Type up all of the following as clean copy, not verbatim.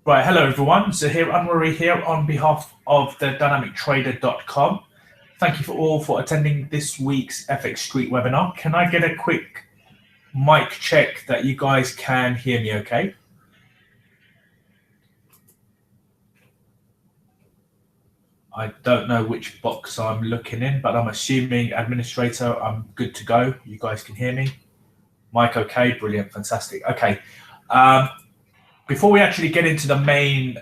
Right, hello everyone. Zaheer Anwari here on behalf of the dynamictrader.com. Thank you for all for attending this week's FX Street webinar. Can I get a quick mic check that you guys can hear me okay? I don't know which box I'm looking in, but I'm assuming administrator, I'm good to go. You guys can hear me. Mic okay, brilliant, fantastic. Okay. Before we actually get into the main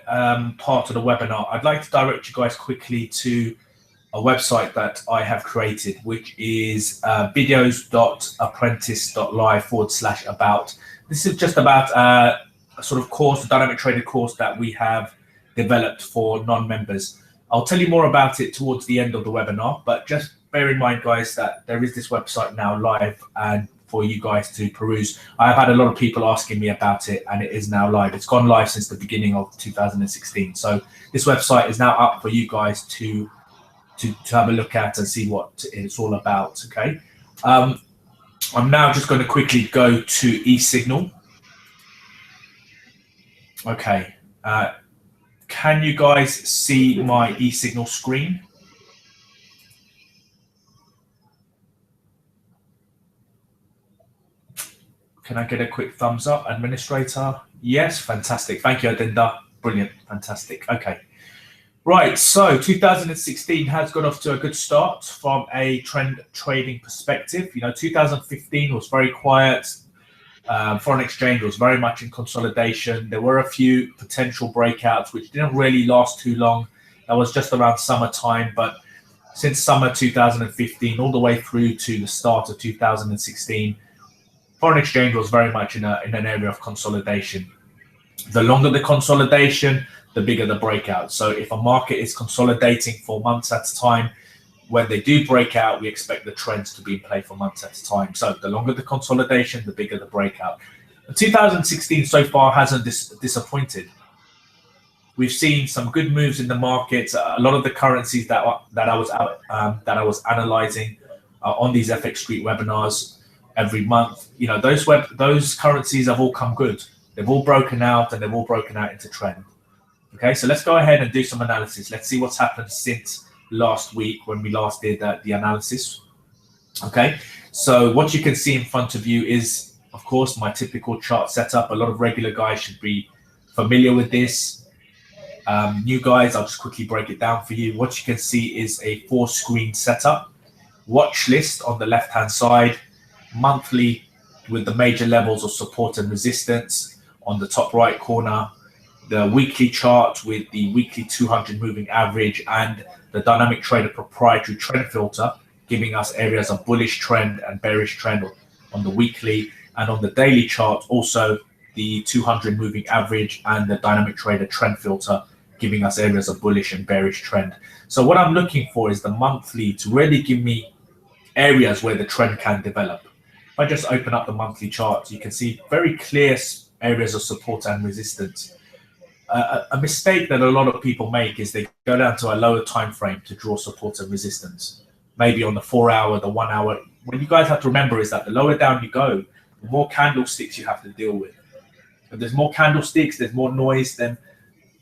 part of the webinar, I'd like to direct you guys quickly to a website that I have created, which is videos.apprentice.live/about. This is just about a sort of course, a dynamic trader course that we have developed for non-members. I'll tell you more about it towards the end of the webinar, but just bear in mind, guys, that there is this website now live and for you guys to peruse. I've had a lot of people asking me about it, and it is now live. It's gone live since the beginning of 2016. So this website is now up for you guys to have a look at and see what it's all about. Okay. I'm now just going to quickly go to eSignal. Okay. Can you guys see my eSignal screen? Can I get a quick thumbs up, administrator? Yes, fantastic. Thank you, Adinda. Brilliant, fantastic. Okay. Right, so 2016 has got off to a good start from a trend trading perspective. 2015 was very quiet. Foreign exchange was very much in consolidation. There were a few potential breakouts, which didn't really last too long. That was just around summertime, but since summer 2015 all the way through to the start of 2016, foreign exchange was very much in an area of consolidation. The longer the consolidation, the bigger the breakout. So if a market is consolidating for months at a time, when they do break out, we expect the trends to be in play for months at a time. So the longer the consolidation, the bigger the breakout. 2016 so far hasn't disappointed. We've seen some good moves in the markets. A lot of the currencies that I was analyzing on these FX Street webinars every month, those currencies have all come good. They've all broken out, and they've all broken out into trend. Okay, so let's go ahead and do some analysis. Let's see what's happened since last week when we last did the analysis. Okay, so what you can see in front of you is, of course, my typical chart setup. A lot of regular guys should be familiar with this. New guys, I'll just quickly break it down for you. What you can see is a 4-screen setup. Watch list on the left-hand side, monthly with the major levels of support and resistance on the top right corner, the weekly chart with the weekly 200 moving average, and the dynamic trader proprietary trend filter giving us areas of bullish trend and bearish trend on the weekly, and on the daily chart also the 200 moving average and the dynamic trader trend filter giving us areas of bullish and bearish trend. So what I'm looking for is the monthly to really give me areas where the trend can develop. If I just open up the monthly chart, you can see very clear areas of support and resistance. A mistake that a lot of people make is they go down to a lower time frame to draw support and resistance, maybe on the 4-hour, the 1 hour. What you guys have to remember is that the lower down you go, the more candlesticks you have to deal with. If there's more candlesticks, there's more noise, then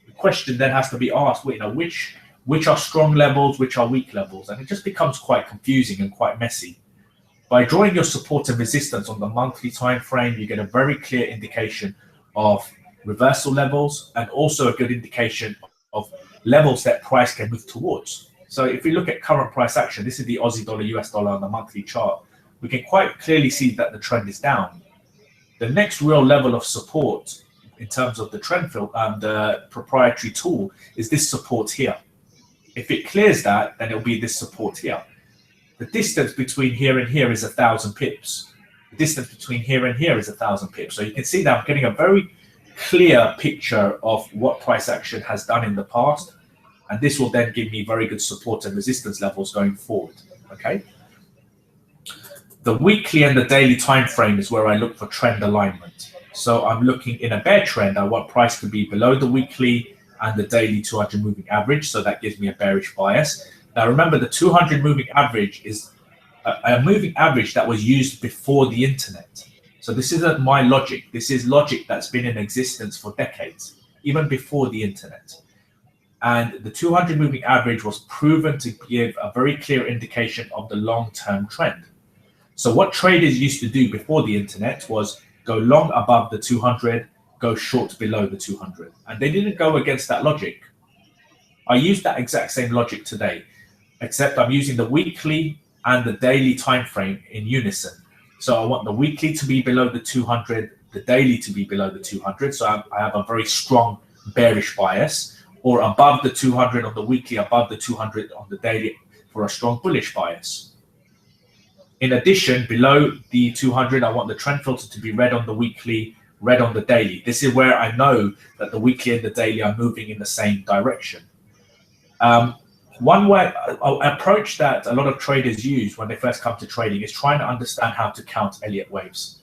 the question then has to be asked, which are strong levels, which are weak levels? And it just becomes quite confusing and quite messy. By drawing your support and resistance on the monthly time frame, you get a very clear indication of reversal levels and also a good indication of levels that price can move towards. So if we look at current price action, this is the Aussie dollar, US dollar on the monthly chart, we can quite clearly see that the trend is down. The next real level of support in terms of the trend field and the proprietary tool is this support here. If it clears that, then it'll be this support here. The distance between here and here is 1,000 pips. The distance between here and here is 1,000 pips. So you can see that I'm getting a very clear picture of what price action has done in the past. And this will then give me very good support and resistance levels going forward. Okay. The weekly and the daily time frame is where I look for trend alignment. So I'm looking in a bear trend. I want price to be below the weekly and the daily 200 moving average. So that gives me a bearish bias. Now, remember, the 200 moving average is a moving average that was used before the internet. So this isn't my logic. This is logic that's been in existence for decades. even before the internet. And the 200 moving average was proven to give a very clear indication of the long-term trend. So what traders used to do before the internet was go long above the 200, go short below the 200. And they didn't go against that logic. I use that exact same logic today, except I'm using the weekly and the daily time frame in unison. So I want the weekly to be below the 200, the daily to be below the 200. So I have a very strong bearish bias, or above the 200 on the weekly, above the 200 on the daily for a strong bullish bias. In addition, below the 200, I want the trend filter to be red on the weekly, red on the daily. This is where I know that the weekly and the daily are moving in the same direction. One way approach that a lot of traders use when they first come to trading is trying to understand how to count Elliott waves.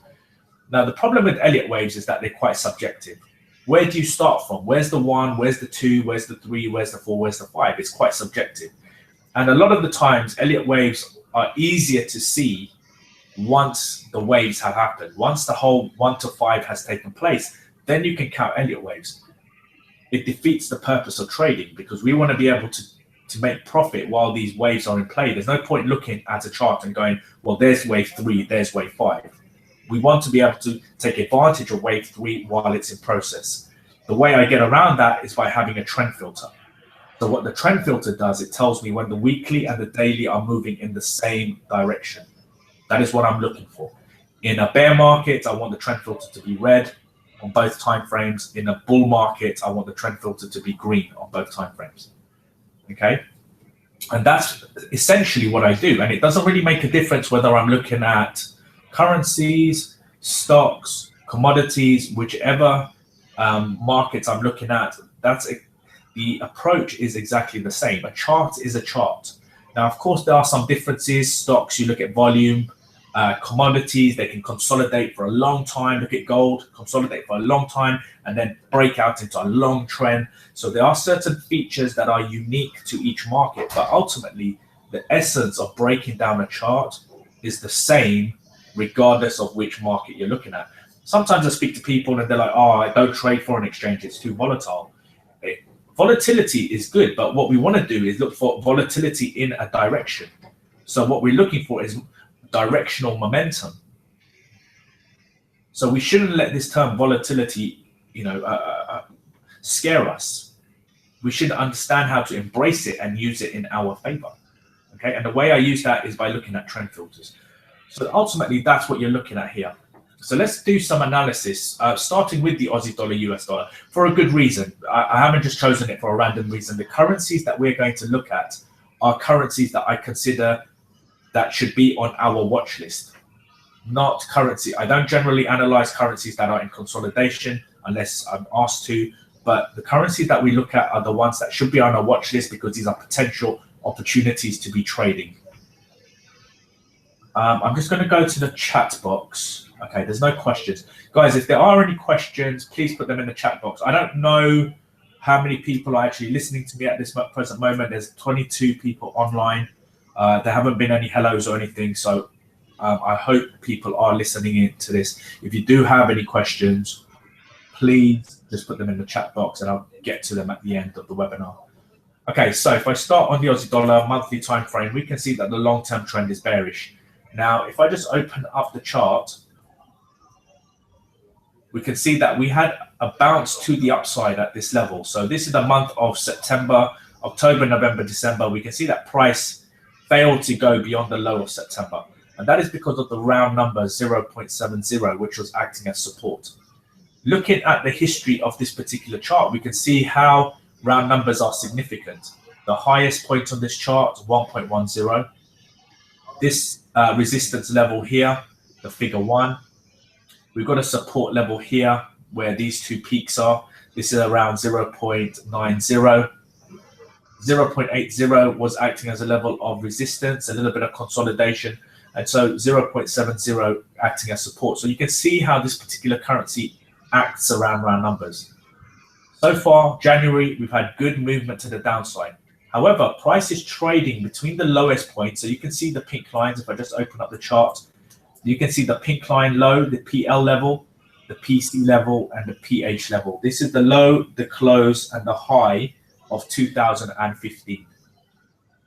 Now, the problem with Elliott waves is that they're quite subjective. Where do you start from? Where's the 1? Where's the 2? Where's the 3? Where's the 4? Where's the 5? It's quite subjective. And a lot of the times, Elliott waves are easier to see once the waves have happened. Once the whole 1 to 5 has taken place, then you can count Elliott waves. It defeats the purpose of trading because we want to be able to make profit while these waves are in play. There's no point looking at a chart and going, well, there's wave 3, there's wave 5. We want to be able to take advantage of wave 3 while it's in process. The way I get around that is by having a trend filter. So what the trend filter does, it tells me when the weekly and the daily are moving in the same direction. That is what I'm looking for. In a bear market, I want the trend filter to be red on both time frames. In a bull market, I want the trend filter to be green on both time frames. Okay, and that's essentially what I do. And it doesn't really make a difference whether I'm looking at currencies, stocks, commodities, whichever markets I'm looking at. The approach is exactly the same. A chart is a chart. Now, of course, there are some differences. Stocks, you look at volume. Commodities, they can consolidate for a long time. Look at gold, consolidate for a long time, and then break out into a long trend. So there are certain features that are unique to each market, but ultimately, the essence of breaking down a chart is the same regardless of which market you're looking at. Sometimes I speak to people and they're like, oh, I don't trade foreign exchange, it's too volatile. Volatility is good, but what we want to do is look for volatility in a direction. So what we're looking for is directional momentum. So we shouldn't let this term volatility, scare us. We should understand how to embrace it and use it in our favor. Okay, and the way I use that is by looking at trend filters. So ultimately, that's what you're looking at here. So let's do some analysis, starting with the Aussie dollar, US dollar, for a good reason. I haven't just chosen it for a random reason. The currencies that we're going to look at are currencies that I consider that should be on our watch list, not currency. I don't generally analyze currencies that are in consolidation unless I'm asked to, but the currencies that we look at are the ones that should be on our watch list because these are potential opportunities to be trading. I'm just going to go to the chat box. Okay, there's no questions. Guys, if there are any questions, please put them in the chat box. I don't know how many people are actually listening to me at this present moment. There's 22 people online. There haven't been any hellos or anything, so I hope people are listening in to this. If you do have any questions, please just put them in the chat box and I'll get to them at the end of the webinar. Okay, so if I start on the Aussie dollar monthly time frame, we can see that the long-term trend is bearish. Now, if I just open up the chart, we can see that we had a bounce to the upside at this level. So this is the month of September, October, November, December. We can see that price failed to go beyond the low of September. And that is because of the round number 0.70, which was acting as support. Looking at the history of this particular chart, we can see how round numbers are significant. The highest point on this chart, 1.10. This resistance level here, the figure 1. We've got a support level here where these two peaks are. This is around 0.90. 0.80 was acting as a level of resistance, a little bit of consolidation. And so 0.70 acting as support. So you can see how this particular currency acts around round numbers. So far, January, we've had good movement to the downside. However, price is trading between the lowest point. So you can see the pink lines. If I just open up the chart, you can see the pink line low, the PL level, the PC level, and the PH level. This is the low, the close, and the high of 2015.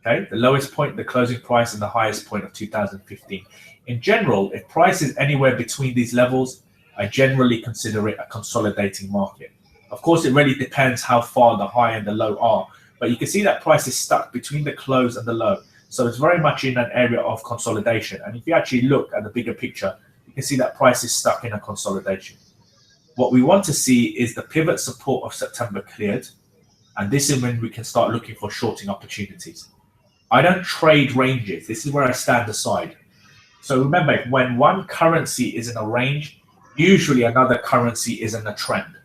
Okay, the lowest point, the closing price, and the highest point of 2015. In general, if price is anywhere between these levels, I generally consider it a consolidating market. Of course, it really depends how far the high and the low are, but you can see that price is stuck between the close and the low. So it's very much in an area of consolidation. And if you actually look at the bigger picture, you can see that price is stuck in a consolidation. What we want to see is the pivot support of September cleared, and this is when we can start looking for shorting opportunities. I don't trade ranges. This is where I stand aside. So remember, when one currency is in a range, usually another currency is in a trend.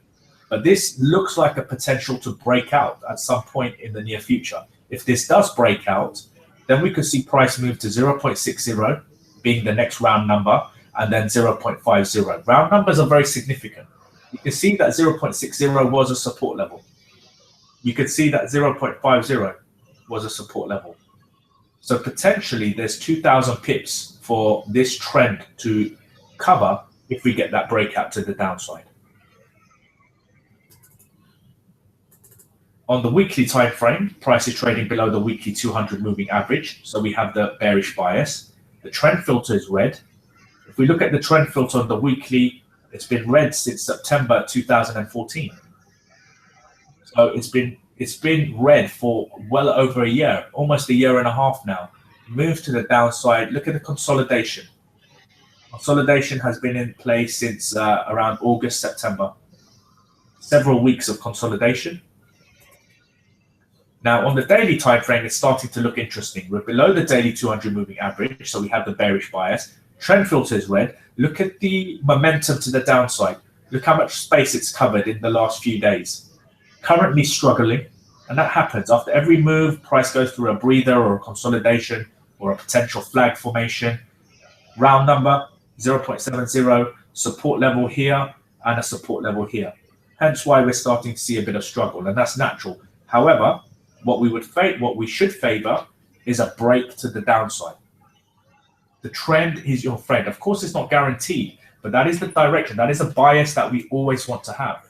But this looks like a potential to break out at some point in the near future. If this does break out, then we could see price move to 0.60 being the next round number, and then 0.50. Round numbers are very significant. You can see that 0.60 was a support level. You can see that 0.50 was a support level. So potentially there's 2,000 pips for this trend to cover if we get that breakout to the downside. On the weekly time frame, price is trading below the weekly 200 moving average. So we have the bearish bias. The trend filter is red. If we look at the trend filter on the weekly, it's been red since September 2014. So it's been red for well over a year, almost a year and a half now. Move to the downside. Look at the consolidation. Consolidation has been in place since around August, September. Several weeks of consolidation. Now, on the daily time frame, it's starting to look interesting. We're below the daily 200 moving average, so we have the bearish bias. Trend filter is red. Look at the momentum to the downside. Look how much space it's covered in the last few days. Currently struggling, and that happens. After every move, price goes through a breather or a consolidation or a potential flag formation. Round number, 0.70, support level here, and a support level here. Hence why we're starting to see a bit of struggle, and that's natural. However, what we should favor is a break to the downside. The trend is your friend. Of course, it's not guaranteed, but that is the direction. That is a bias that we always want to have.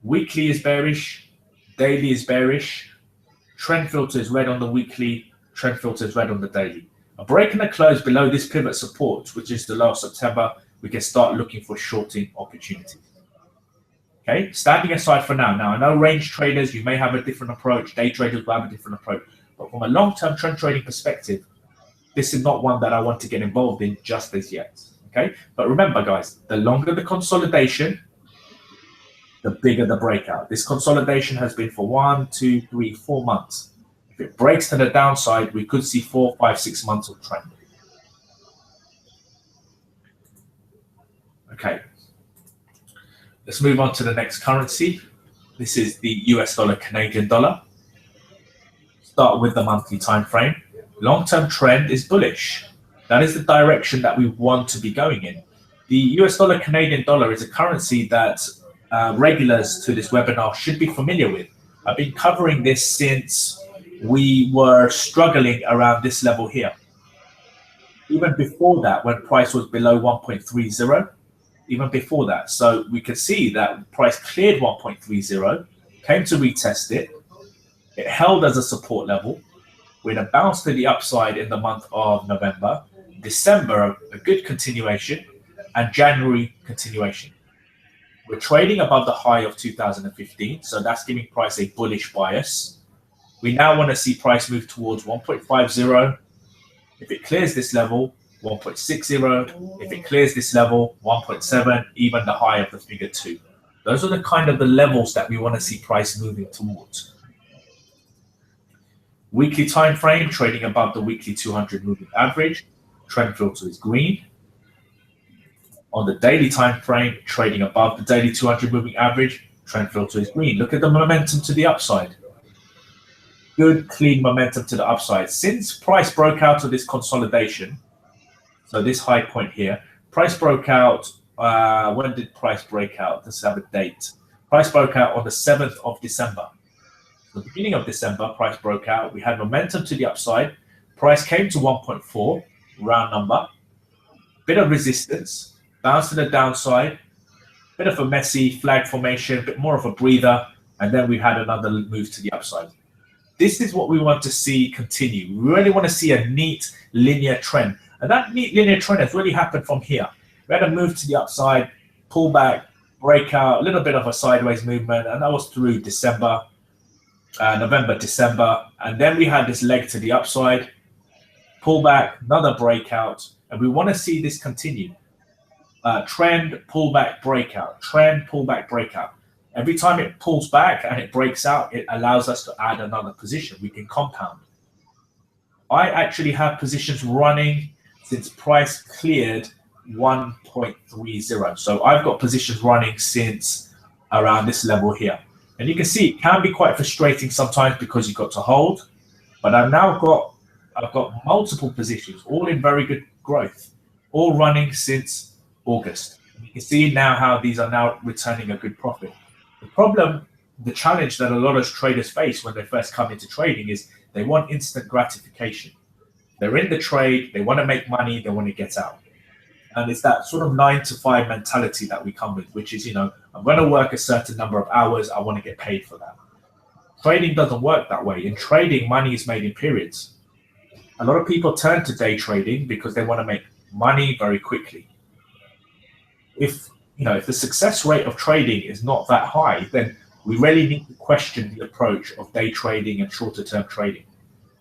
Weekly is bearish, daily is bearish, trend filter is red on the weekly, trend filter is red on the daily. A break and a close below this pivot support, which is the low of September, we can start looking for shorting opportunities. Okay, standing aside for now. Now, I know range traders, you may have a different approach, day traders will have a different approach, but from a long-term trend trading perspective, this is not one that I want to get involved in just as yet. Okay, but remember, guys, the longer the consolidation, the bigger the breakout. This consolidation has been for 1, 2, 3, 4 months. If it breaks to the downside, we could see 4, 5, 6 months of trend. Okay. Let's move on to the next currency. This is the US dollar, Canadian dollar. Start with the monthly time frame. Long-term trend is bullish. That is the direction that we want to be going in. The US dollar, Canadian dollar is a currency that regulars to this webinar should be familiar with. I've been covering this since we were struggling around this level here. Even before that, when price was below 1.30, even before that. So we could see that price cleared 1.30, came to retest it. It held as a support level with a bounce to the upside in the month of November, December, a good continuation, and January continuation. We're trading above the high of 2015, so that's giving price a bullish bias. We now want to see price move towards 1.50. If it clears this level, 1.60. If it clears this level, 1.7, even the high of the figure 2. Those are the kind of the levels that we want to see price moving towards. Weekly time frame, trading above the weekly 200 moving average. Trend filter is green. On the daily time frame, trading above the daily 200 moving average. Trend filter is green. Look at the momentum to the upside. Good, clean momentum to the upside. Since price broke out of this consolidation, so this high point here, price broke out. When did price break out? Let's have a date. Price broke out on the 7th of December. The beginning of December, price broke out. We had momentum to the upside. Price came to 1.4, round number. Bit of resistance. bounce to the downside, bit of a messy flag formation, a bit more of a breather, and then we had another move to the upside. This is what we want to see continue. We really want to see a neat linear trend. And that neat linear trend has really happened from here. We had a move to the upside, pullback, breakout, a little bit of a sideways movement, and that was through November, December. And then we had this leg to the upside, pullback, another breakout, and we want to see this continue. Trend, pullback, breakout, trend, pullback, breakout. Every time it pulls back and it breaks out, it allows us to add another position. We can compound. I actually have positions running since price cleared 1.30. So I've got positions running since around this level here. And you can see it can be quite frustrating sometimes because you've got to hold. But I've got multiple positions, all in very good growth, all running since August. You can see now how these are now returning a good profit. The challenge that a lot of traders face when they first come into trading is they want instant gratification. They're in the trade, they want to make money, they want to get out. And it's that sort of 9 to 5 mentality that we come with, which is, I'm going to work a certain number of hours, I want to get paid for that. Trading doesn't work that way. In trading, money is made in periods. A lot of people turn to day trading because they want to make money very quickly. If the success rate of trading is not that high, then we really need to question the approach of day trading and shorter term trading.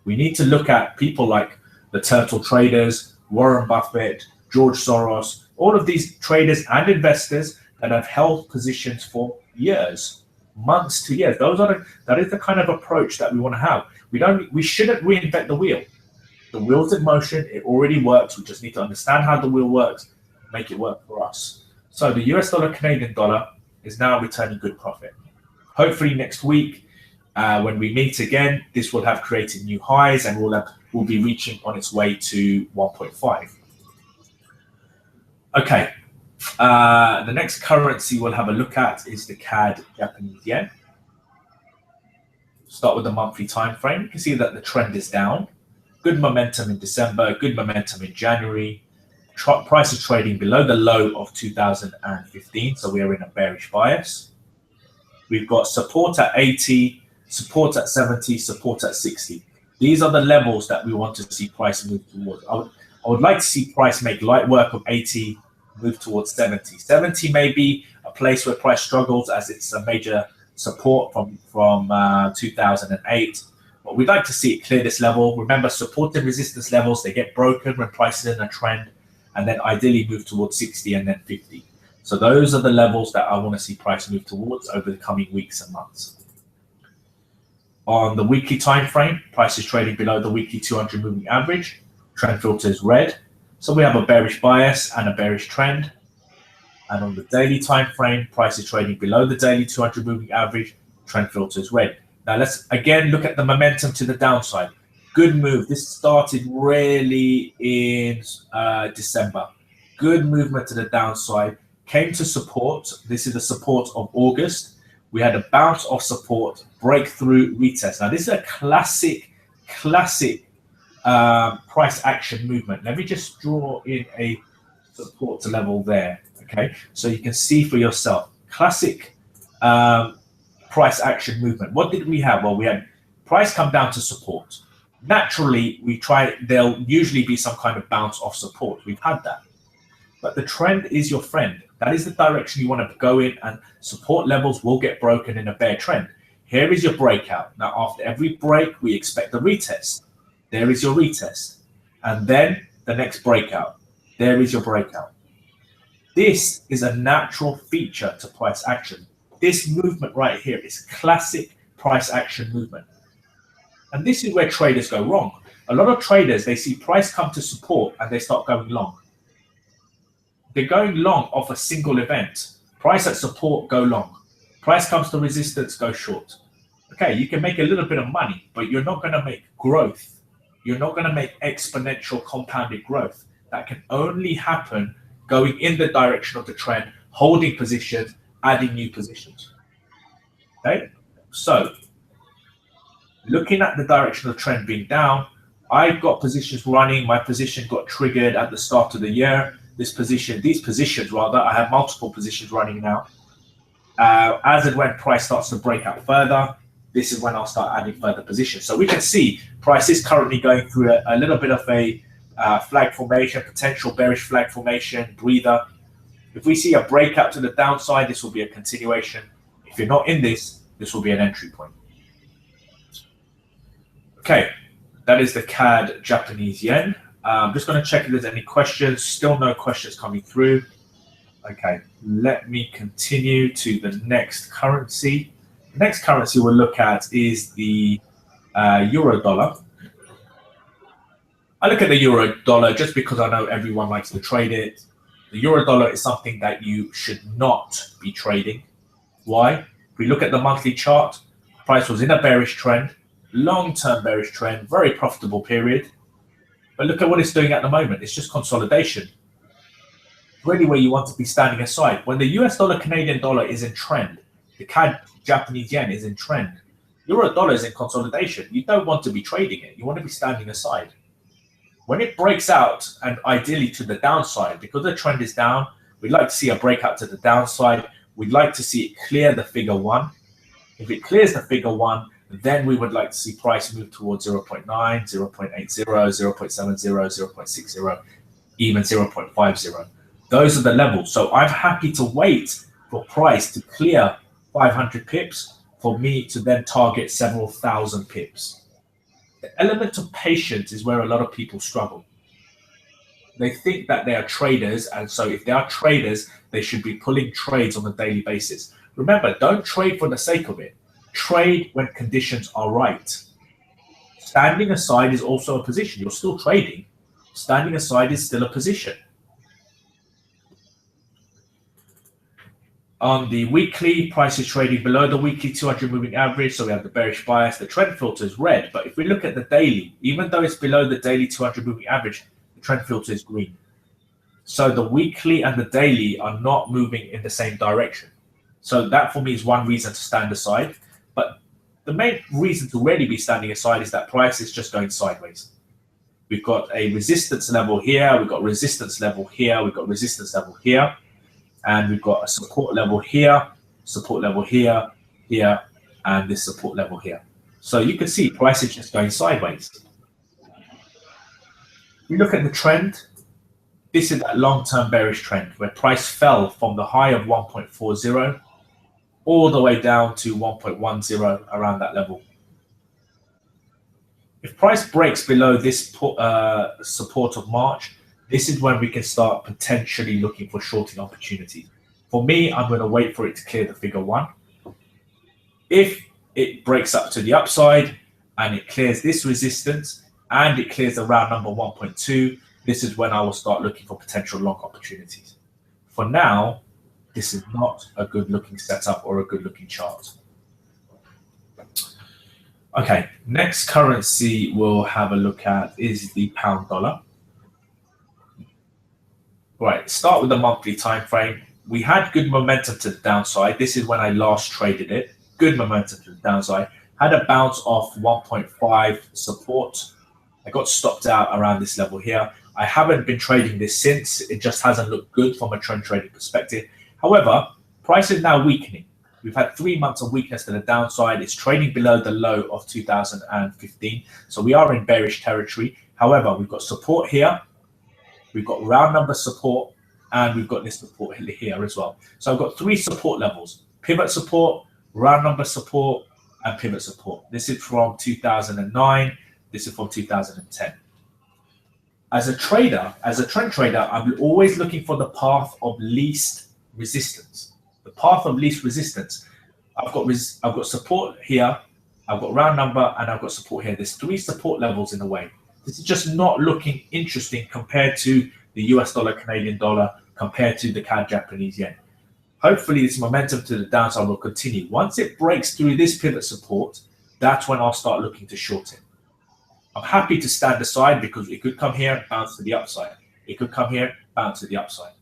We need to look at people like the turtle traders, Warren Buffett, George Soros, all of these traders and investors that have held positions for years, months to years. That is the kind of approach that we want to have. We shouldn't reinvent the wheel. The wheel's in motion, it already works. We just need to understand how the wheel works, make it work for us. So the US dollar, Canadian dollar is now returning good profit. Hopefully next week, when we meet again, this will have created new highs and will be reaching on its way to 1.5. Okay, the next currency we'll have a look at is the Cad Japanese Yen. Start with the monthly time frame. You can see that the trend is down. Good momentum in December, good momentum in January. Price is trading below the low of 2015, so we are in a bearish bias. We've got support at 80, support at 70, support at 60. These are the levels that we want to see price move towards. I would like to see price make light work of 80, move towards 70. 70 may be a place where price struggles as it's a major support from 2008. But we'd like to see it clear this level. Remember, support and resistance levels, they get broken when price is in a trend, and then ideally move towards 60 and then 50. So those are the levels that I want to see price move towards over the coming weeks and months. On the weekly time frame, price is trading below the weekly 200 moving average. Trend filter is red. So we have a bearish bias and a bearish trend. And on the daily time frame, price is trading below the daily 200 moving average. Trend filter is red. Now let's again look at the momentum to the downside. Good move. This started really in December. Good movement to the downside. Came to support. This is the support of August. We had a bounce off support, breakthrough, retest. Now this is a classic price action movement. Let me just draw in a support level there. Okay, so you can see for yourself. Classic price action movement. What did we have? Well, we had price come down to support. Naturally, there'll usually be some kind of bounce off support. We've had that. But the trend is your friend. That is the direction you want to go in, and support levels will get broken in a bear trend. Here is your breakout. Now, after every break, we expect a retest. There is your retest. And then the next breakout. There is your breakout. This is a natural feature to price action. This movement right here is classic price action movement. And this is where traders go wrong. A lot of traders, they see price come to support and they start going long. They're going long off a single event. Price at support, go long. Price comes to resistance, go short. Okay, you can make a little bit of money, but you're not going to make growth. You're not going to make exponential compounded growth. That can only happen going in the direction of the trend, holding positions, adding new positions. Okay, so looking at the direction of the trend being down, I've got positions running. My position got triggered at the start of the year. these positions rather. I have multiple positions running now. As and when price starts to break out further, this is when I'll start adding further positions. So we can see price is currently going through a little bit of a flag formation, potential bearish flag formation, breather. If we see a breakout to the downside, this will be a continuation. If you're not in this will be an entry point. Okay, that is the CAD Japanese Yen. I'm just going to check if there's any questions. Still no questions coming through. Okay, let me continue to the next currency. The next currency we'll look at is the euro dollar. I look at the euro dollar just because I know everyone likes to trade it. The euro dollar is something that you should not be trading. Why? If we look at the monthly chart, price was in a bearish trend, long-term bearish trend, very profitable period. But look at what it's doing at the moment. It's just consolidation. Really where you want to be standing aside. When the US dollar, Canadian dollar is in trend, the CAD Japanese Yen is in trend, euro dollar is in consolidation. You don't want to be trading it. You want to be standing aside. When it breaks out, and ideally to the downside, because the trend is down, we'd like to see a breakout to the downside. We'd like to see it clear the figure 1. If it clears the figure 1, then we would like to see price move towards 0.9, 0.80, 0.70, 0.60, even 0.50. Those are the levels. So I'm happy to wait for price to clear 500 pips for me to then target several thousand pips. The element of patience is where a lot of people struggle. They think that they are traders, and so if they are traders, they should be pulling trades on a daily basis. Remember, don't trade for the sake of it. Trade when conditions are right. Standing aside is also a position. You're still trading. Standing aside is still a position. On the weekly, price is trading below the weekly 200 moving average, so we have the bearish bias. The trend filter is red, but if we look at the daily, even though it's below the daily 200 moving average, the trend filter is green. So the weekly and the daily are not moving in the same direction. So that for me is one reason to stand aside. But the main reason to really be standing aside is that price is just going sideways. We've got a resistance level here, we've got resistance level here, we've got resistance level here. And we've got a support level here, here, and this support level here. So you can see price is just going sideways. We look at the trend. This is that long-term bearish trend where price fell from the high of 1.40 all the way down to 1.10 around that level. If price breaks below this support of March, this is when we can start potentially looking for shorting opportunities. For me, I'm going to wait for it to clear the figure 1. If it breaks up to the upside and it clears this resistance and it clears the round number 1.2, this is when I will start looking for potential long opportunities. For now, this is not a good looking setup or a good looking chart. Okay, next currency we'll have a look at is the pound dollar. Right, start with the monthly time frame. We had good momentum to the downside. This is when I last traded it. Good momentum to the downside. Had a bounce off 1.5 support. I got stopped out around this level here. I haven't been trading this since. It just hasn't looked good from a trend trading perspective. However, price is now weakening. We've had 3 months of weakness to the downside. It's trading below the low of 2015. So we are in bearish territory. However, we've got support here. We've got round number support, and we've got this support here as well. So I've got 3 support levels: pivot support, round number support, and pivot support. This is from 2009. This is from 2010. As a trader, as a trend trader, I'm always looking for the path of least resistance. The path of least resistance. I've got support here, I've got round number, and I've got support here. There's 3 support levels in a way. This is just not looking interesting compared to the US dollar, Canadian dollar, compared to the CAD Japanese Yen. Hopefully this momentum to the downside will continue. Once it breaks through this pivot support, that's when I'll start looking to short it. I'm happy to stand aside because it could come here, bounce to the upside. It could come here, bounce to the upside.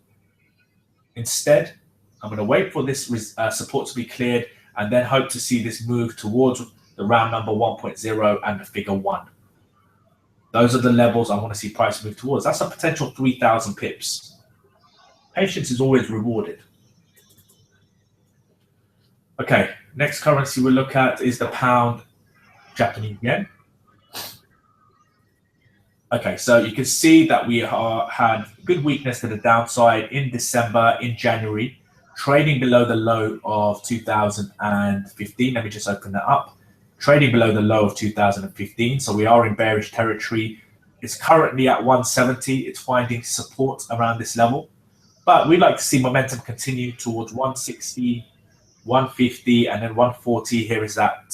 Instead, I'm going to wait for this support to be cleared and then hope to see this move towards the round number 1.0 and the figure 1. Those are the levels I want to see price move towards. That's a potential 3,000 pips. Patience is always rewarded. Okay, next currency we'll look at is the pound Japanese yen. Okay, so you can see that we had good weakness to the downside in December, in January, trading below the low of 2015. Let me just open that up. Trading below the low of 2015. So we are in bearish territory. It's currently at 170. It's finding support around this level. But we'd like to see momentum continue towards 160, 150, and then 140. Here is that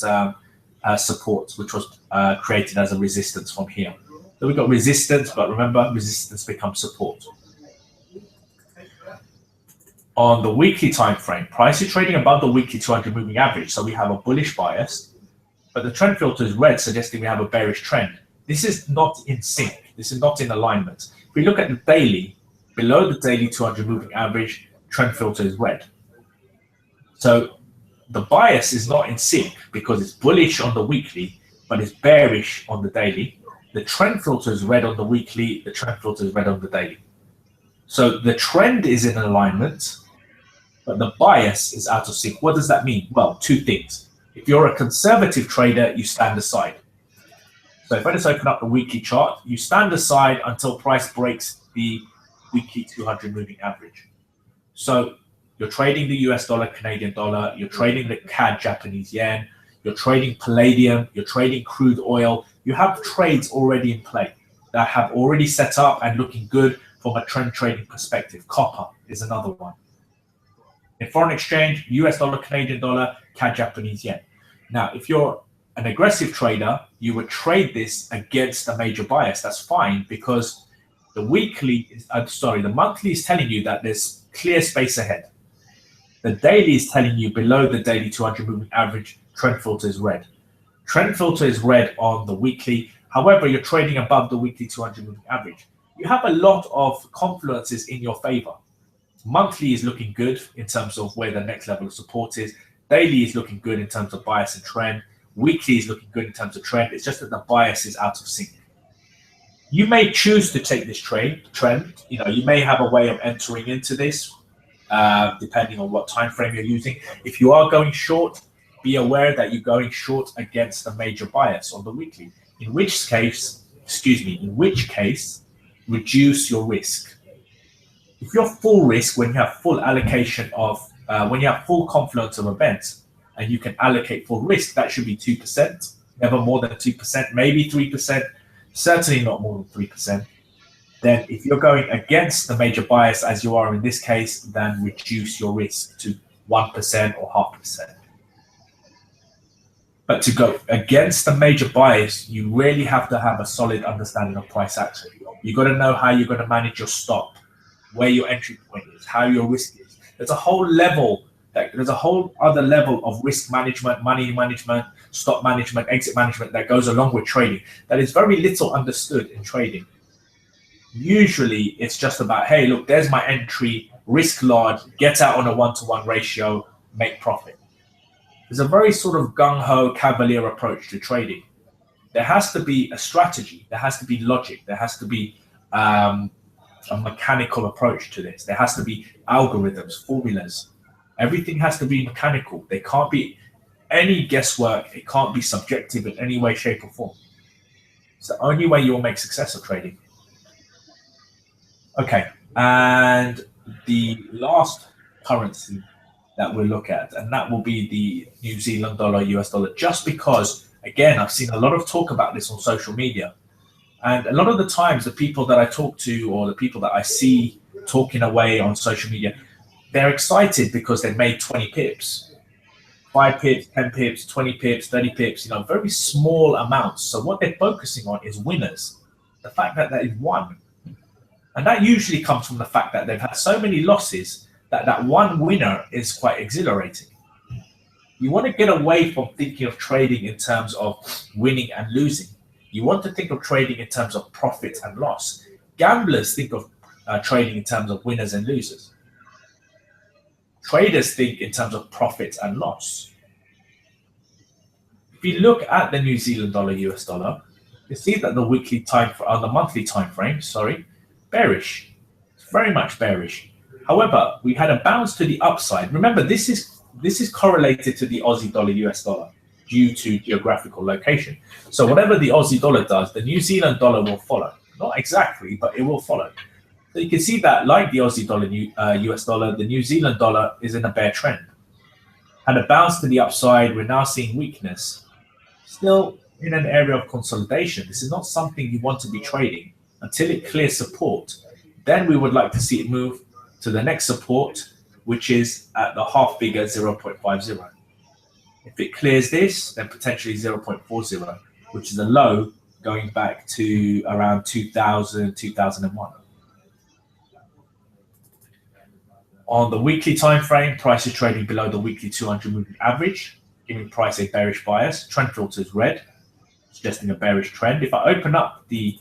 support, which was created as a resistance from here. So we've got resistance, but remember, resistance becomes support. On the weekly time frame, price is trading above the weekly 200 moving average. So we have a bullish bias, but the trend filter is red, suggesting we have a bearish trend. This is not in sync. This is not in alignment. If we look at the daily, below the daily 200 moving average, trend filter is red. So the bias is not in sync because it's bullish on the weekly, but it's bearish on the daily. The trend filter is red on the weekly, the trend filter is red on the daily. So the trend is in alignment, but the bias is out of sync. What does that mean? Well, two things. If you're a conservative trader, you stand aside. So if I just open up the weekly chart, you stand aside until price breaks the weekly 200 moving average. So you're trading the US dollar, Canadian dollar, you're trading the Cad Japanese Yen, you're trading palladium, you're trading crude oil. You have trades already in play that have already set up and looking good from a trend trading perspective. Copper is another one. In foreign exchange, US dollar, Canadian dollar, Cad Japanese Yen. Now, if you're an aggressive trader, you would trade this against a major bias. That's fine because the monthly is telling you that there's clear space ahead. The daily is telling you below the daily 200 moving average, trend filter is red. Trend filter is red on the weekly. However, you're trading above the weekly 200 moving average. You have a lot of confluences in your favor. Monthly is looking good in terms of where the next level of support is. Daily is looking good in terms of bias and trend. Weekly is looking good in terms of trend. It's just that the bias is out of sync. You may choose to take this trend. You may have a way of entering into this, depending on what time frame you're using. If you are going short, be aware that you're going short against a major bias on the weekly. In which case, reduce your risk. If you're full risk, when you have full allocation of, when you have full confluence of events, and you can allocate full risk, that should be 2%, never more than 2%, maybe 3%, certainly not more than 3%. Then if you're going against the major bias, as you are in this case, then reduce your risk to 1% or 0.5%. But to go against the major bias, you really have to have a solid understanding of price action. You've got to know how you're going to manage your stop, where your entry point is, how your risk is. There's a whole other level of risk management, money management, stop management, exit management that goes along with trading that is very little understood in trading. Usually it's just about, hey, look, there's my entry, risk large, get out on a 1-to-1 ratio, make profit. There's a very sort of gung-ho cavalier approach to trading. There has to be a strategy, there has to be logic, there has to be a mechanical approach to this. There has to be algorithms, formulas. Everything has to be mechanical. There can't be any guesswork. It can't be subjective in any way, shape, or form. It's the only way you'll make success of trading. Okay, and the last currency that we'll look at, and that will be the New Zealand dollar, US dollar, just because, again, I've seen a lot of talk about this on social media. And a lot of the times, the people that I talk to or the people that I see talking away on social media, they're excited because they made 20 pips, 5 pips, 10 pips, 20 pips, 30 pips, very small amounts. So what they're focusing on is winners, the fact that they've won. And that usually comes from the fact that they've had so many losses that one winner is quite exhilarating. You want to get away from thinking of trading in terms of winning and losing. You want to think of trading in terms of profit and loss. Gamblers think of trading in terms of winners and losers. Traders think in terms of profit and loss. If you look at the New Zealand dollar, US dollar, you see that the monthly time frame, bearish. It's very much bearish. However, we had a bounce to the upside. Remember, this is correlated to the Aussie dollar, US dollar, due to geographical location. So whatever the Aussie dollar does, the New Zealand dollar will follow. Not exactly, but it will follow. So you can see that, like the Aussie dollar, US dollar, the New Zealand dollar is in a bear trend. Had a bounce to the upside. We're now seeing weakness. Still in an area of consolidation. This is not something you want to be trading until it clears support. Then we would like to see it move to the next support, which is at the half figure 0.50. If it clears this, then potentially 0.40, which is a low going back to around 2000, 2001. On the weekly time frame, price is trading below the weekly 200 moving average, giving price a bearish bias. Trend filter is red, suggesting a bearish trend. If I open up the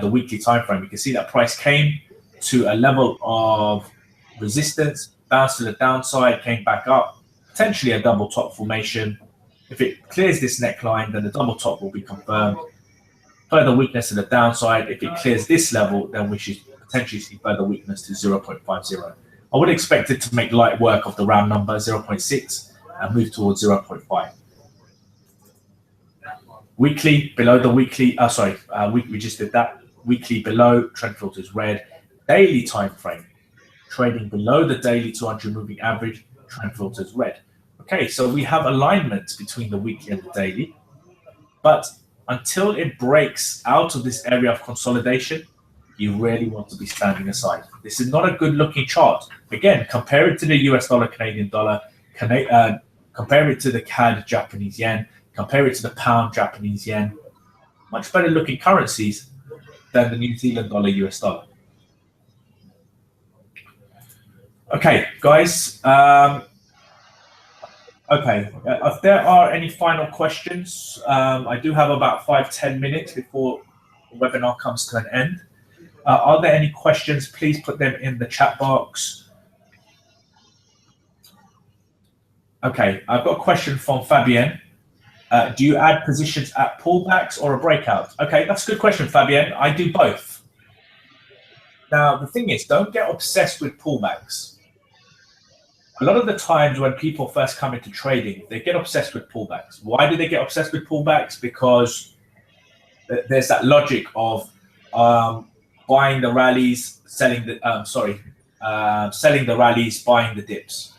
weekly time frame, you can see that price came to a level of resistance, bounced to the downside, came back up, potentially a double top formation. If it clears this neckline, then the double top will be confirmed. Further weakness to the downside. If it clears this level, then we should potentially see further weakness to 0.50. I would expect it to make light work of the round number 0.6 and move towards 0.5. Weekly below the weekly, we just did that. Weekly below, trend filter is red. Daily time frame, trading below the daily 200 moving average, trend filter is red. Okay, so we have alignment between the weekly and the daily, but until it breaks out of this area of consolidation, you really want to be standing aside. This is not a good looking chart. Again, compare it to the US dollar, Canadian dollar, compare it to the Cad Japanese Yen, compare it to the pound Japanese Yen. Much better looking currencies than the New Zealand dollar, US dollar. Okay, guys. If there are any final questions, I do have about 5-10 minutes before the webinar comes to an end. Are there any questions? Please put them in the chat box. Okay, I've got a question from Fabienne. Do you add positions at pullbacks or a breakout? Okay, that's a good question, Fabienne. I do both. Now, the thing is, don't get obsessed with pullbacks. A lot of the times when people first come into trading, they get obsessed with pullbacks. Why do they get obsessed with pullbacks? Because there's that logic of buying the rallies, selling the rallies, buying the dips.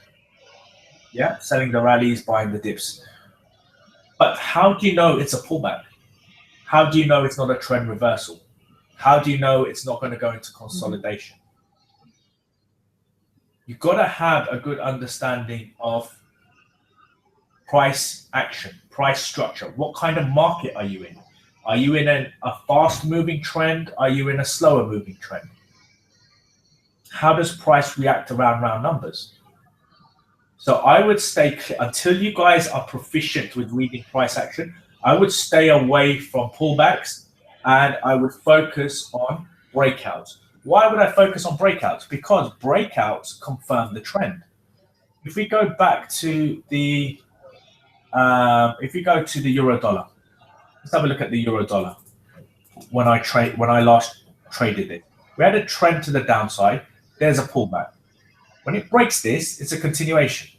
Yeah, selling the rallies, buying the dips. But how do you know it's a pullback? How do you know it's not a trend reversal? How do you know it's not going to go into consolidation? You've got to have a good understanding of price action, price structure. What kind of market are you in? Are you in a fast moving trend? Are you in a slower moving trend? How does price react around round numbers? So I would stay, until you guys are proficient with reading price action, I would stay away from pullbacks and I would focus on breakouts. Why would I focus on breakouts? Because breakouts confirm the trend. If we go back to the, euro dollar, let's have a look at the euro dollar. When I last traded it, we had a trend to the downside. There's a pullback. When it breaks this, it's a continuation.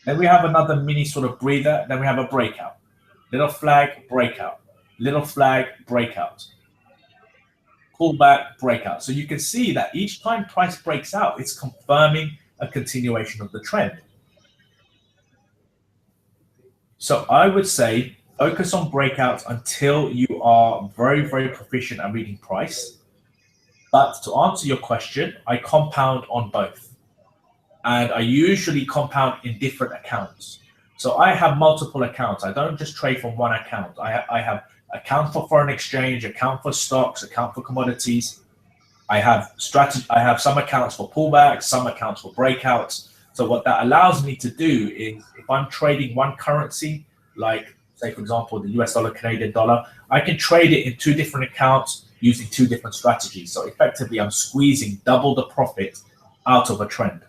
Then we have another mini sort of breather. Then we have a breakout. Little flag, breakout. Little flag, breakout. Pullback, breakout. So you can see that each time price breaks out, it's confirming a continuation of the trend. So I would say focus on breakouts until you are very, very proficient at reading price. But to answer your question, I compound on both. And I usually compound in different accounts. So I have multiple accounts. I don't just trade from one account. I have account for foreign exchange, account for stocks, account for commodities. I have some accounts for pullbacks, some accounts for breakouts. So what that allows me to do is, if I'm trading one currency, like say for example the US dollar, Canadian dollar, I can trade it in two different accounts using two different strategies. So effectively I'm squeezing double the profit out of a trend.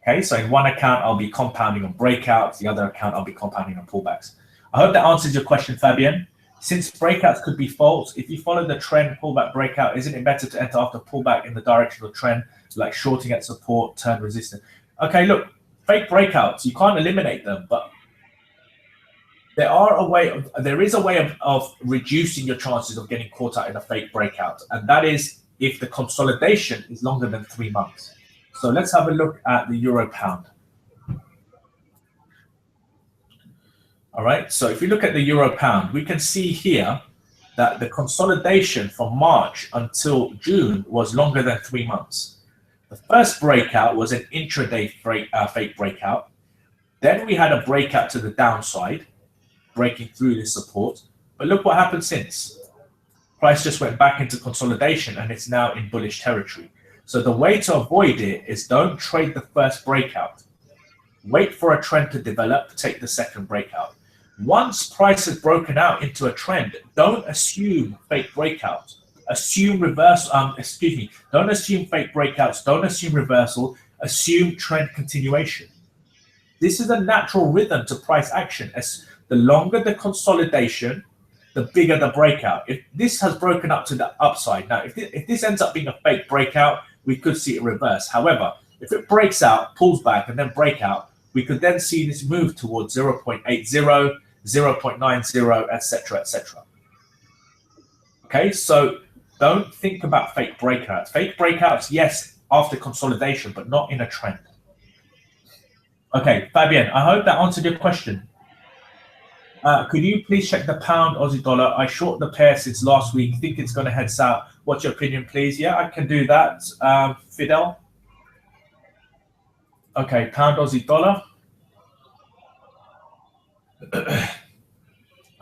Okay, so in one account I'll be compounding on breakouts, the other account I'll be compounding on pullbacks. I hope that answers your question, Fabian. Since breakouts could be false, if you follow the trend pullback breakout, isn't it better to enter after pullback in the direction of trend, like shorting at support, turn resistance? Okay, look, fake breakouts, you can't eliminate them, but there is a way of reducing your chances of getting caught out in a fake breakout, and that is if the consolidation is longer than 3 months. So let's have a look at the euro pound. All right, so if you look at the euro pound, we can see here that the consolidation from March until June was longer than 3 months. The first breakout was an intraday fake breakout. Then we had a breakout to the downside, breaking through this support. But look what happened since. Price just went back into consolidation and it's now in bullish territory. So the way to avoid it is don't trade the first breakout. Wait for a trend to develop, take the second breakout. Once price has broken out into a trend, don't assume fake breakouts. Assume reverse. Don't assume fake breakouts. Don't assume reversal. Assume trend continuation. This is a natural rhythm to price action. As the longer the consolidation, the bigger the breakout. If this has broken up to the upside, now if this ends up being a fake breakout, we could see it reverse. However, if it breaks out, pulls back, and then breakout, we could then see this move towards 0.80, 0.90, etc., etc. Okay, so don't think about fake breakouts. Fake breakouts, yes, after consolidation, but not in a trend. Okay, Fabian, I hope that answered your question. Could you please check the pound Aussie dollar? I short the pair since last week. Think it's going to head south. What's your opinion, please? Yeah, I can do that. Fidel. Okay, pound Aussie dollar.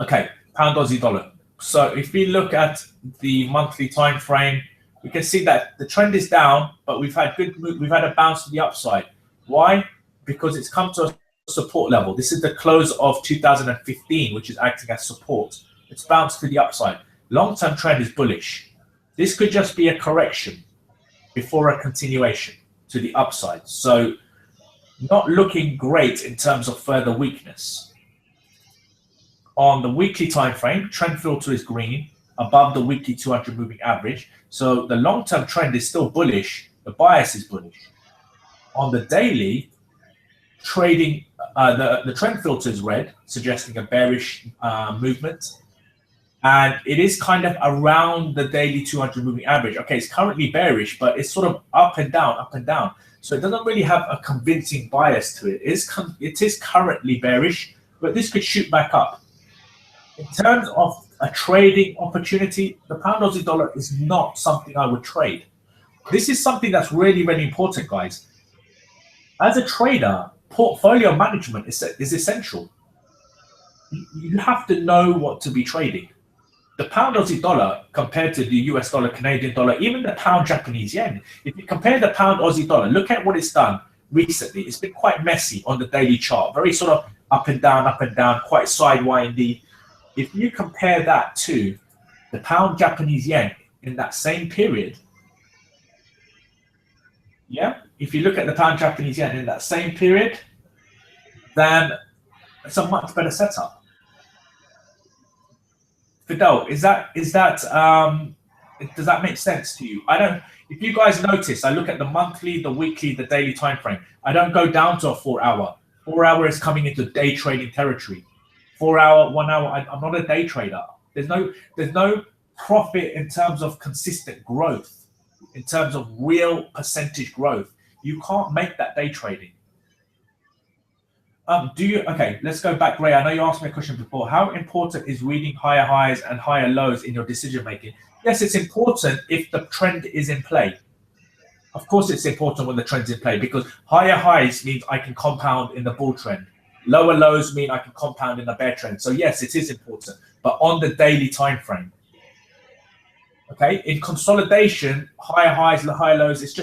Okay, pound Aussie dollar. So if we look at the monthly time frame, we can see that the trend is down, but we've had a bounce to the upside. Why? Because it's come to a support level. This is the close of 2015, which is acting as support. It's bounced to the upside. Long-term trend is bullish. This could just be a correction before a continuation to the upside. So not looking great in terms of further weakness. On the weekly time frame, trend filter is green above the weekly 200 moving average. So the long-term trend is still bullish. The bias is bullish. On the daily, trading, the trend filter is red, suggesting a bearish movement. And it is kind of around the daily 200 moving average. Okay, it's currently bearish, but it's sort of up and down, up and down. So it doesn't really have a convincing bias to it. It is currently bearish, but this could shoot back up. In terms of a trading opportunity, the pound Aussie dollar is not something I would trade. This is something that's really, really important, guys. As a trader, portfolio management is essential. You have to know what to be trading. The pound Aussie dollar compared to the US dollar, Canadian dollar, even the pound Japanese yen, if you compare the pound Aussie dollar, look at what it's done recently. It's been quite messy on the daily chart, very sort of up and down, quite sidewindy. If you compare that to the pound Japanese yen in that same period, yeah, if you look at the pound Japanese yen in that same period, then it's a much better setup. Fidel, does that make sense to you? If you guys notice, I look at the monthly, the weekly, the daily time frame. I don't go down to a 4 hour. 4 hour is coming into day trading territory. 4 hour, 1 hour, I'm not a day trader. There's no profit in terms of consistent growth, in terms of real percentage growth. You can't make that day trading. Okay, let's go back, Ray. I know you asked me a question before. How important is reading higher highs and higher lows in your decision making? Yes, it's important if the trend is in play. Of course, it's important when the trend's in play, because higher highs means I can compound in the bull trend. Lower lows mean I can compound in the bear trend. So yes, it is important, but on the daily time frame. Okay, in consolidation, higher highs, higher lows, it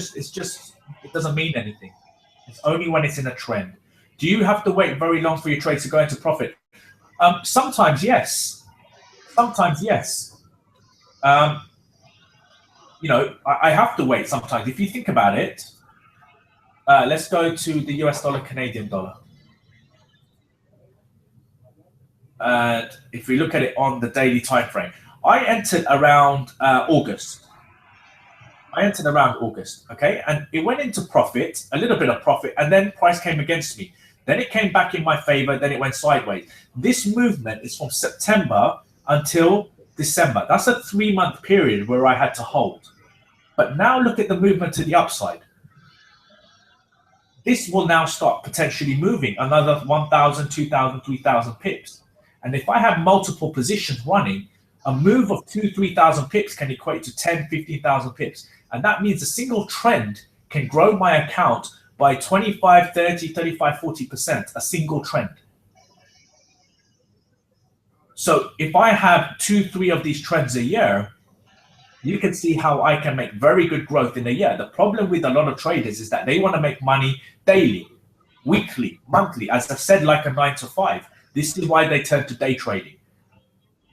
doesn't mean anything. It's only when it's in a trend. Do you have to wait very long for your trades to go into profit? Sometimes yes. Sometimes yes. I have to wait sometimes. If you think about it, let's go to the US dollar, Canadian dollar. And if we look at it on the daily time frame, I entered around August. Okay, and it went into profit, a little bit of profit, and then price came against me. Then it came back in my favor, then it went sideways. This movement is from September until December. That's a 3-month period where I had to hold. But now look at the movement to the upside. This will now start potentially moving another 1,000, 2,000, 3,000 pips. And if I have multiple positions running, a move of 2,000, 3,000 pips can equate to 10, 15,000 pips. And that means a single trend can grow my account by 25, 30, 35, 40%, a single trend. So if I have 2, 3 of these trends a year, you can see how I can make very good growth in a year. The problem with a lot of traders is that they want to make money daily, weekly, monthly, as I said, like a 9 to 5. This is why they turn to day trading.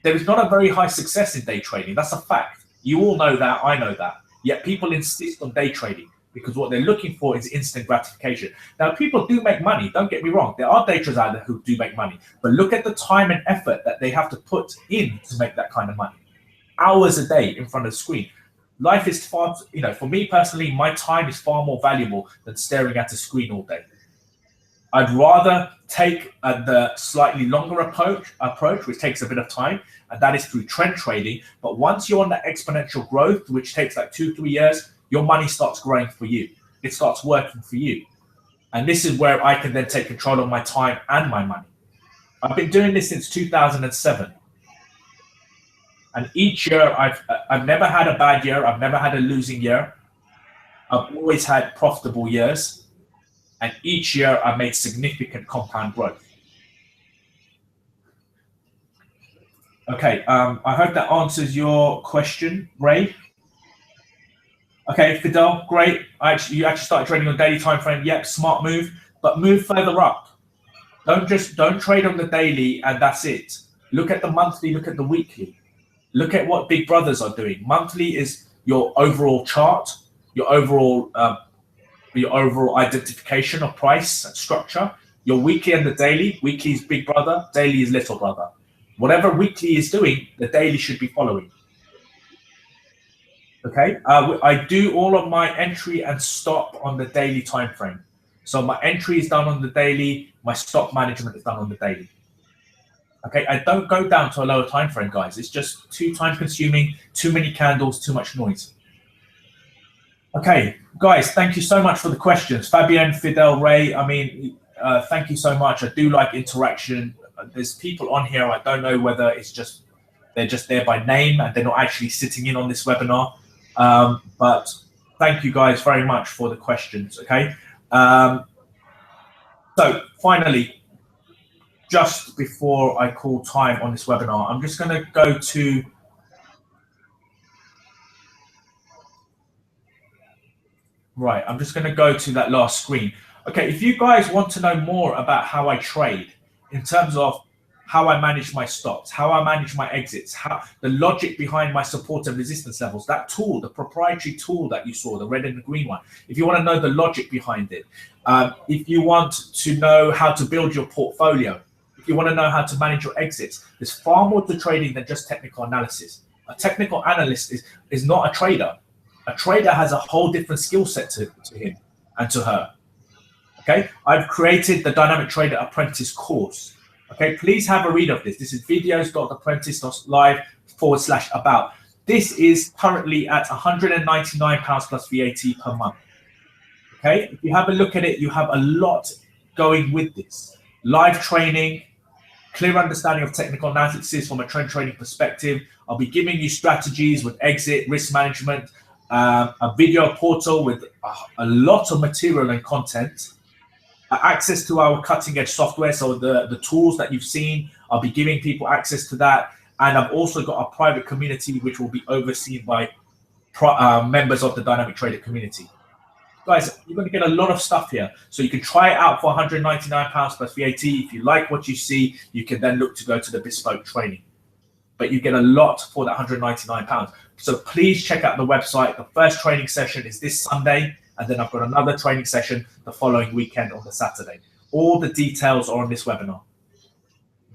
There is not a very high success in day trading. That's a fact. You all know that. I know that. Yet people insist on day trading because what they're looking for is instant gratification. Now, people do make money. Don't get me wrong. There are day traders out there who do make money. But look at the time and effort that they have to put in to make that kind of money. Hours a day in front of the screen. Life is far, for me personally, my time is far more valuable than staring at a screen all day. I'd rather take the slightly longer approach, which takes a bit of time, and that is through trend trading. But once you're on that exponential growth, which takes like 2, 3 years, your money starts growing for you. It starts working for you. And this is where I can then take control of my time and my money. I've been doing this since 2007. And each year, I've never had a bad year. I've never had a losing year. I've always had profitable years. And each year, I've made significant compound growth. Okay, I hope that answers your question, Ray. Okay, Fidel, great. You actually started trading on daily time frame. Yep, smart move, but move further up. Don't trade on the daily and that's it. Look at the monthly, look at the weekly. Look at what big brothers are doing. Monthly is your overall chart, your overall identification of price and structure. Your weekly and the daily. Weekly is big brother, daily is little brother. Whatever weekly is doing, the daily should be following. Okay, I do all of my entry and stop on the daily time frame. So my entry is done on the daily, my stop management is done on the daily. Okay, I don't go down to a lower time frame, guys. It's just too time consuming, too many candles, too much noise. Okay, guys, thank you so much for the questions. Fabian, Fidel, Ray, thank you so much. I do like interaction. There's people on here, I don't know whether they're just there by name and they're not actually sitting in on this webinar. But thank you guys very much for the questions, okay? So finally, just before I call time on this webinar, I'm just going to go to I'm just going to go to that last screen. Okay, if you guys want to know more about how I trade in terms of how I manage my stops, how I manage my exits, how the logic behind my support and resistance levels, that tool, the proprietary tool that you saw, the red and the green one, if you want to know the logic behind it, if you want to know how to build your portfolio, if you want to know how to manage your exits, there's far more to trading than just technical analysis. A technical analyst is not a trader. A trader has a whole different skill set to him and to her. Okay, I've created the Dynamic Trader Apprentice course. Okay, please have a read of this. This is videos.apprentice.live/about. This is currently at £199 plus VAT per month. Okay, if you have a look at it, you have a lot going with this. Live training, clear understanding of technical analysis from a trend trading perspective. I'll be giving you strategies with exit, risk management, a video portal with a lot of material and content. Access to our cutting edge software, so the tools that you've seen, I'll be giving people access to that. And I've also got a private community which will be overseen by members of the Dynamic Trader community. Guys, you're going to get a lot of stuff here. So you can try it out for £199 plus VAT. If you like what you see, you can then look to go to the bespoke training. But you get a lot for that £199. So please check out the website. The first training session is this Sunday. And then I've got another training session the following weekend on the Saturday. All the details are on this webinar.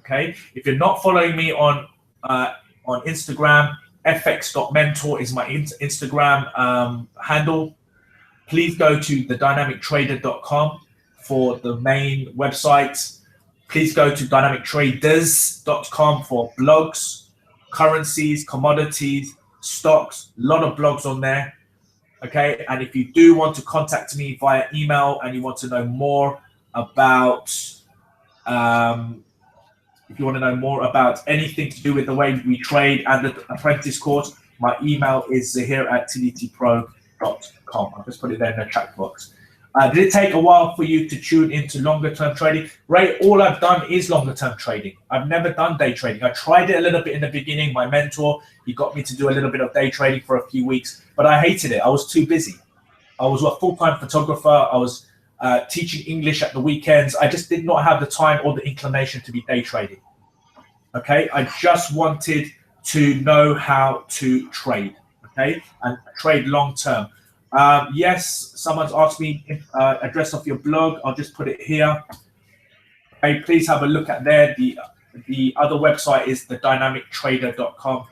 Okay, if you're not following me on Instagram, fx.mentor is my Instagram handle. Please go to thedynamictrader.com for the main website. Please go to dynamictraders.com for blogs, currencies, commodities, stocks, a lot of blogs on there. Okay, and if you do want to contact me via email and you want to know more about anything to do with the way we trade and the Apprentice course, my email is zaheer@tdtpro.com. I'll just put it there in the chat box. Did it take a while for you to tune into longer term trading? Ray, all I've done is longer term trading. I've never done day trading. I tried it a little bit in the beginning. My mentor, he got me to do a little bit of day trading for a few weeks, but I hated it. I was too busy. I was a full-time photographer. I was teaching English at the weekends. I just did not have the time or the inclination to be day trading. Okay, I just wanted to know how to trade, okay, and trade long term. Yes, someone's asked me address of your blog. I'll just put it here. Okay, please have a look at there. The other website is thedynamictrader.com.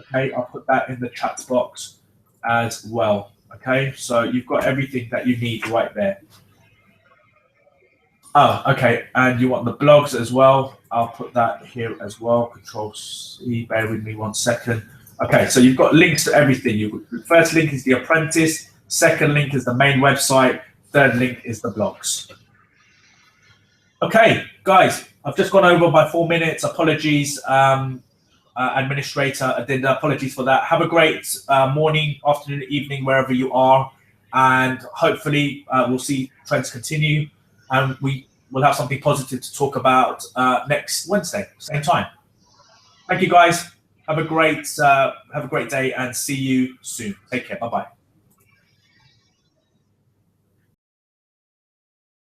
Okay, I'll put that in the chat box as well. Okay, so you've got everything that you need right there. Oh, okay, and you want the blogs as well. I'll put that here as well. Control C, bear with me 1 second. Okay, so you've got links to everything. The first link is the Apprentice. Second link is the main website. Third link is the blogs. Okay, guys, I've just gone over by 4 minutes. Apologies, administrator Adinda. Apologies for that. Have a great morning, afternoon, evening, wherever you are. And hopefully we'll see trends continue. And we will have something positive to talk about next Wednesday, same time. Thank you, guys. Have a great day and see you soon. Take care. Bye-bye.